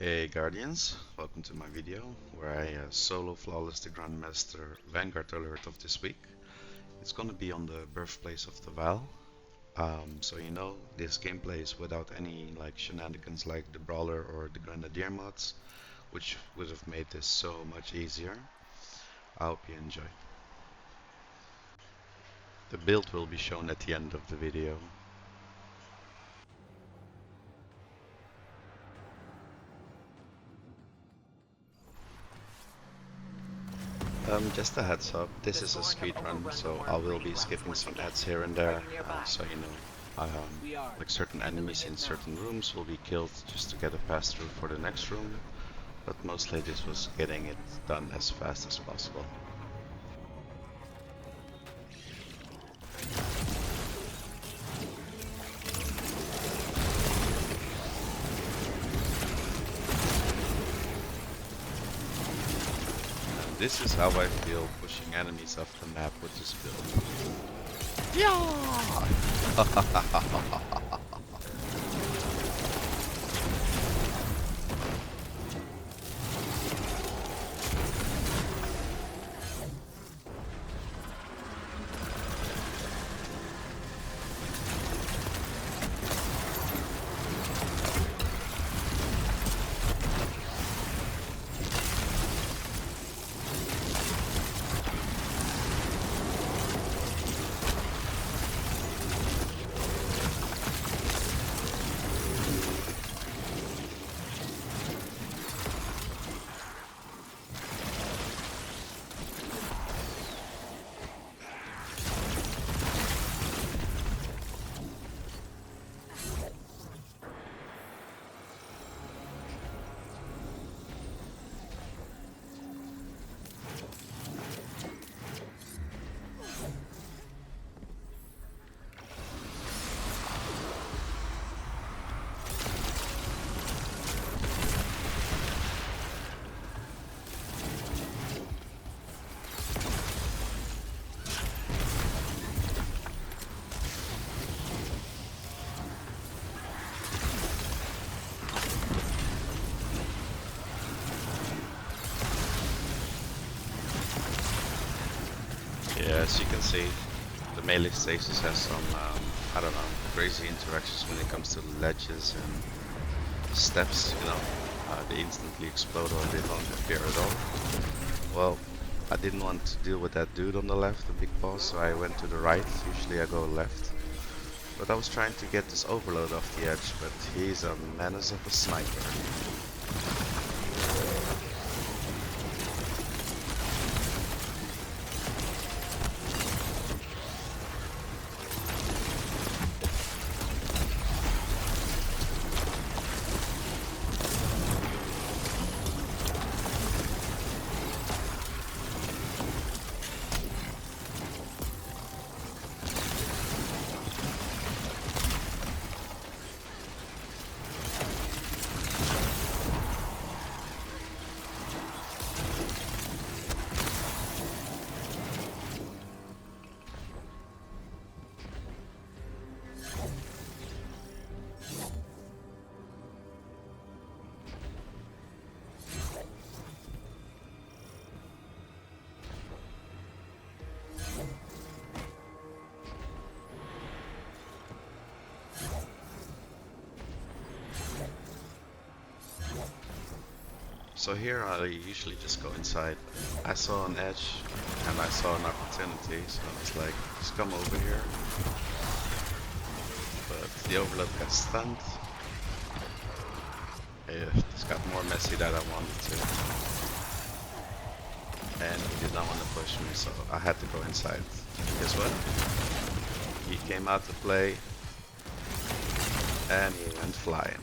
Hey Guardians, welcome to my video where I solo flawless the Grandmaster Vanguard alert of this week. It's gonna be on the Birthplace of the Vile. So you know, this gameplay is without any like shenanigans like the Brawler or the Grenadier mods, which would have made this so much easier. I hope you enjoy. The build will be shown at the end of the video. Just a heads up, this is a speedrun, so I will be skipping some ads here and there, so you know, like certain enemies in certain rooms will be killed just to get a pass through for the next room, but mostly this was getting it done as fast as possible. This is how I feel pushing enemies off the map with this build. Yeah! Yeah, as you can see, the melee Stasis has some, I don't know, crazy interactions when it comes to ledges and steps, you know. They instantly explode or they don't appear at all. Well, I didn't want to deal with that dude on the left, the big boss, so I went to the right. Usually I go left. But I was trying to get this overload off the edge, but he's a menace of a sniper. So here I usually just go inside. I saw an edge and I saw an opportunity, so I was like, just come over here. But the overload got stunned. It got more messy than I wanted to. And he did not want to push me, so I had to go inside. Guess what? He came out to play and he went flying.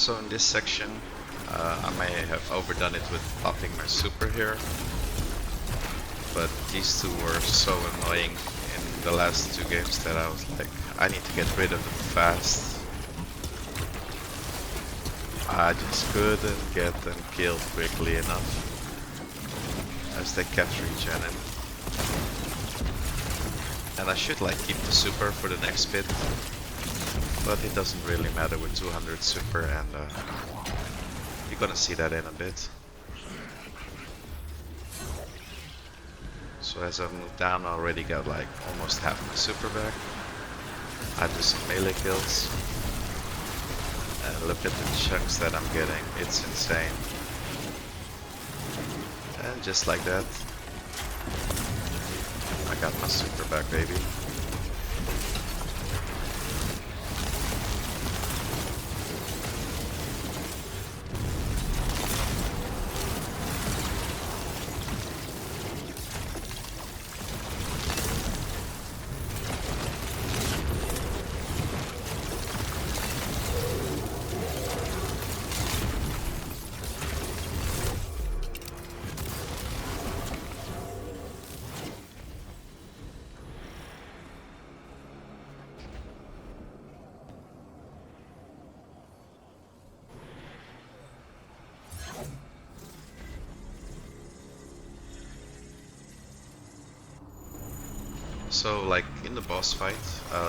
So in this section, I may have overdone it with popping my super here, but these two were so annoying in the last two games that I was like, I need to get rid of them fast. I just couldn't get them killed quickly enough, as they kept regenerating. And I should like keep the super for the next bit, but it doesn't really matter with 200 super, and you're gonna see that in a bit. So as I move down, I already got like almost half my super back. I do some melee kills. And look at the chunks that I'm getting, it's insane. And just like that, I got my super back, baby. So like in the boss fight,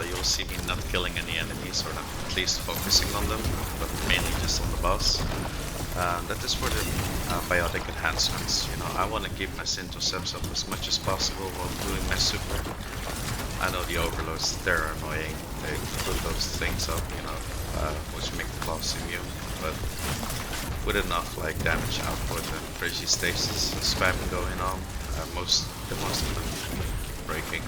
you'll see me not killing any enemies, or not at least focusing on them, but mainly just on the boss. That is for the biotic enhancements. You know, I want to keep my Syntoceps up as much as possible while doing my super. I know the overloads, they're annoying. They put those things up, you know, which make the boss immune, but with enough like damage output and crazy stasis spamming going on, most of them keep breaking.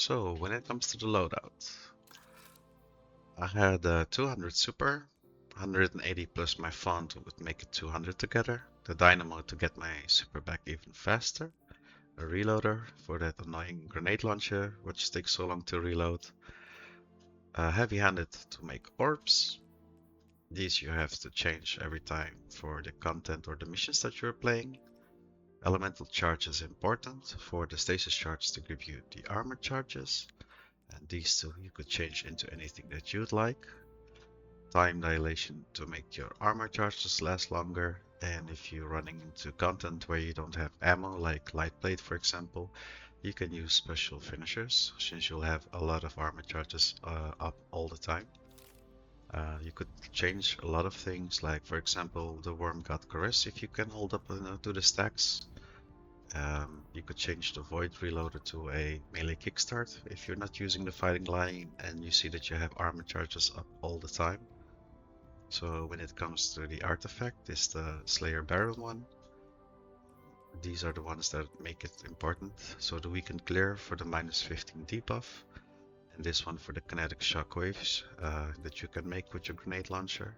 So when it comes to the loadout, I had 200 super, 180 plus my font would make it 200 together, the dynamo to get my super back even faster, a reloader for that annoying grenade launcher which takes so long to reload, heavy-handed to make orbs. These you have to change every time for the content or the missions that you're playing. Elemental charge is important for the stasis charge to give you the armor charges, and these two you could change into anything that you'd like. Time dilation to make your armor charges last longer, and if you're running into content where you don't have ammo, like light plate for example, you can use special finishers since you'll have a lot of armor charges up all the time. You could change a lot of things, like for example the Worm God Caress if you can hold up to the stacks. You could change the Void Reloader to a melee kickstart if you're not using the fighting line and you see that you have armor charges up all the time. So when it comes to the artifact, it's the Slayer Baron one. These are the ones that make it important. So the Weakened Clear for the minus 15 debuff, and this one for the kinetic shockwaves that you can make with your grenade launcher.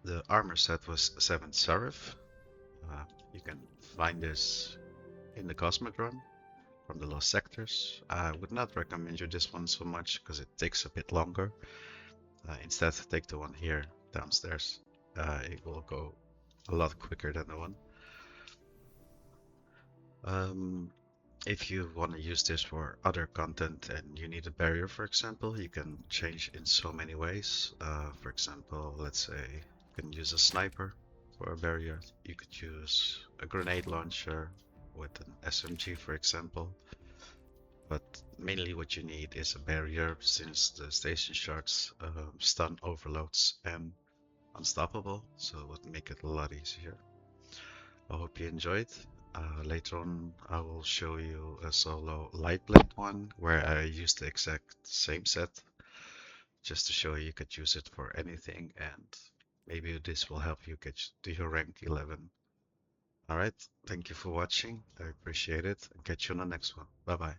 The armor set was 7 Seraph. You can find this in the Cosmic Run from the Lost Sectors. I would not recommend you this one so much because it takes a bit longer. Instead, take the one here downstairs. It will go a lot quicker than the one. If you want to use this for other content and you need a barrier, for example, you can change in so many ways. For example, let's say you can use a sniper for a barrier. You could use a grenade launcher with an SMG, for example. But mainly what you need is a barrier, since the station sharks stun overloads and unstoppable, so it would make it a lot easier. I hope you enjoyed. Later on I will show you a solo light blade one where I use the exact same set, just to show you could use it for anything, and maybe this will help you get to your rank 11. Alright, thank you for watching, I appreciate it, and catch you on the next one. Bye bye.